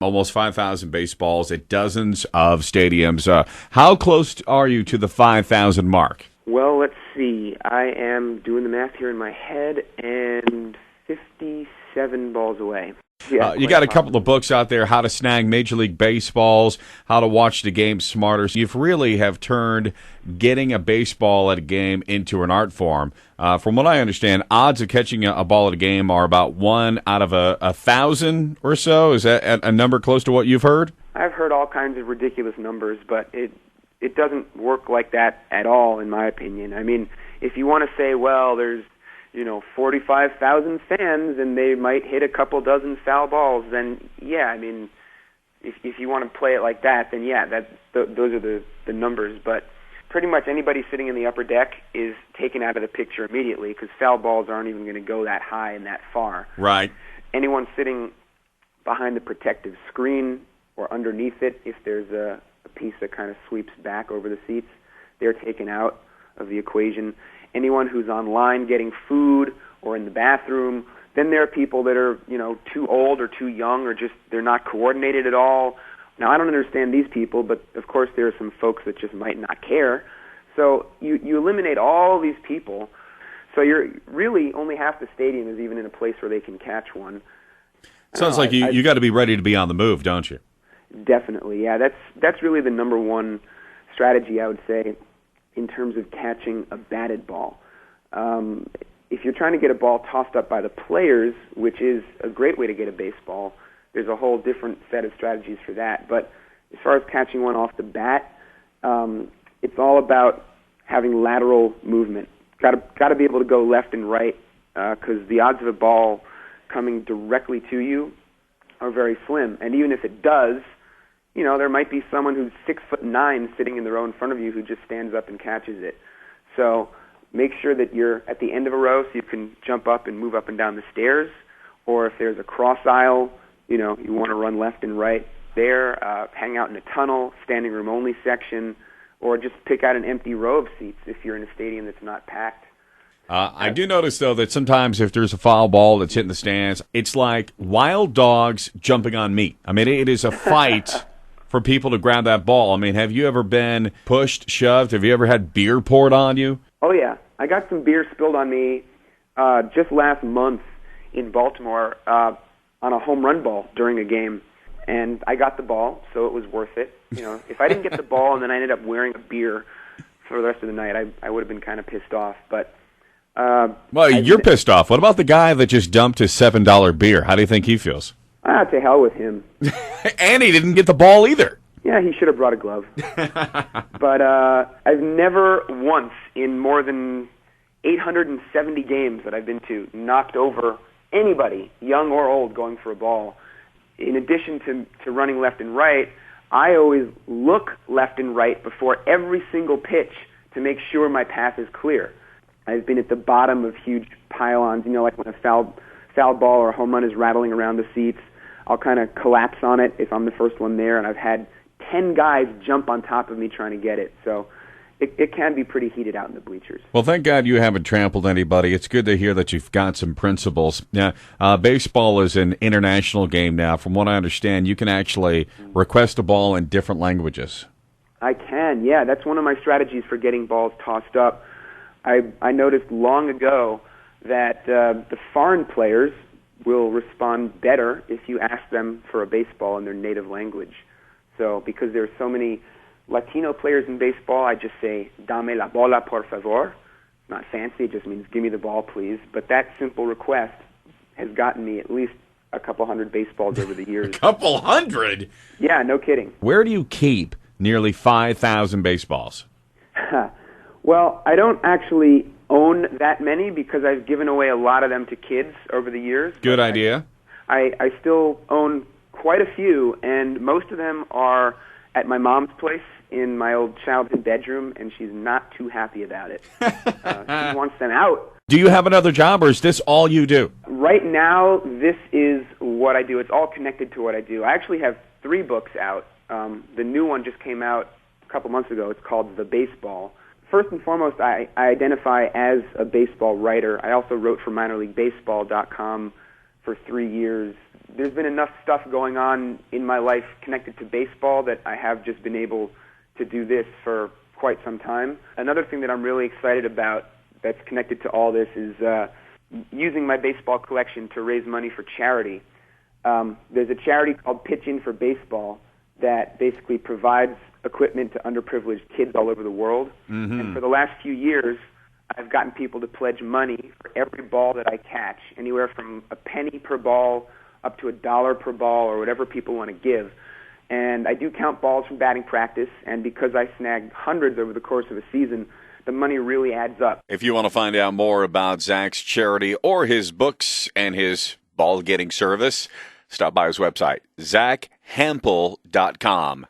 Almost 5,000 baseballs at dozens of stadiums. How close are you to the 5,000 mark? Well, let's see. I am doing the math here in my head, and 57 balls away. Yeah, you got a couple of books out there, How to Snag Major League Baseballs, How to Watch the Game Smarter. So you've really have turned getting a baseball at a game into an art form. From what I understand, odds of catching a ball at a game are about 1 out of a 1,000 or so. Is that a number close to what you've heard? I've heard all kinds of ridiculous numbers, but it doesn't work like that at all, in my opinion. I mean, if you want to say, well, there's 45,000 fans, and they might hit a couple dozen foul balls, then, yeah, I mean, if you want to play it like that, then, yeah, those are the numbers. But pretty much anybody sitting in the upper deck is taken out of the picture immediately because foul balls aren't even going to go that high and that far. Right. Anyone sitting behind the protective screen or underneath it, if there's a piece that kind of sweeps back over the seats, they're taken out of the equation. Anyone who's online getting food or in the bathroom, then there are people that are, too old or too young or just they're not coordinated at all. Now, I don't understand these people, but of course there are some folks that just might not care. So you eliminate all these people, so you're really only half the stadium is even in a place where they can catch one. Sounds like you got to be ready to be on the move, don't you? Definitely, yeah. That's really the number one strategy, I would say, in terms of catching a batted ball. If you're trying to get a ball tossed up by the players, which is a great way to get a baseball, there's a whole different set of strategies for that. But as far as catching one off the bat, it's all about having lateral movement. Got to be able to go left and right because the odds of a ball coming directly to you are very slim. And even if it does, there might be someone who's 6'9" sitting in the row in front of you who just stands up and catches it. So make sure that you're at the end of a row so you can jump up and move up and down the stairs. Or if there's a cross aisle, you want to run left and right there, hang out in a tunnel, standing room only section, or just pick out an empty row of seats if you're in a stadium that's not packed. I do notice, though, that sometimes if there's a foul ball that's hitting the stands, it's like wild dogs jumping on meat. I mean, it is a fight for people to grab that ball. I mean, have you ever been pushed, shoved? Have you ever had beer poured on you? Oh, yeah. I got some beer spilled on me just last month in Baltimore on a home run ball during a game. And I got the ball, so it was worth it. If I didn't get the ball and then I ended up wearing a beer for the rest of the night, I would have been kind of pissed off. But well, you're pissed off. What about the guy that just dumped his $7 beer? How do you think he feels? To hell with him. And he didn't get the ball either. Yeah, he should have brought a glove. But I've never once in more than 870 games that I've been to knocked over anybody, young or old, going for a ball. In addition to running left and right, I always look left and right before every single pitch to make sure my path is clear. I've been at the bottom of huge pylons, like when a foul ball or a home run is rattling around the seats. I'll kind of collapse on it if I'm the first one there, and I've had 10 guys jump on top of me trying to get it. So it can be pretty heated out in the bleachers. Well, thank God you haven't trampled anybody. It's good to hear that you've got some principles. Now, baseball is an international game now. From what I understand, you can actually request a ball in different languages. I can, yeah. That's one of my strategies for getting balls tossed up. I noticed long ago that the foreign players will respond better if you ask them for a baseball in their native language. So because there are so many Latino players in baseball, I just say, dame la bola, por favor. Not fancy, it just means give me the ball, please. But that simple request has gotten me at least a couple hundred baseballs over the years. A couple hundred? Yeah, no kidding. Where do you keep nearly 5,000 baseballs? Well, I don't actually own that many because I've given away a lot of them to kids over the years. Good idea. I still own quite a few, and most of them are at my mom's place in my old childhood bedroom, and she's not too happy about it. She wants them out. Do you have another job, or is this all you do? Right now, this is what I do. It's all connected to what I do. I actually have 3 books out. The new one just came out a couple months ago. It's called The Baseball. First and foremost, I identify as a baseball writer. I also wrote for minorleaguebaseball.com for 3 years. There's been enough stuff going on in my life connected to baseball that I have just been able to do this for quite some time. Another thing that I'm really excited about that's connected to all this is using my baseball collection to raise money for charity. There's a charity called Pitch In for Baseball that basically provides equipment to underprivileged kids all over the world. Mm-hmm. And for the last few years, I've gotten people to pledge money for every ball that I catch, anywhere from a penny per ball up to $1 per ball or whatever people want to give. And I do count balls from batting practice, and because I snagged hundreds over the course of a season, the money really adds up. If you want to find out more about Zack's charity or his books and his ball-getting service, stop by his website, ZackHample.com.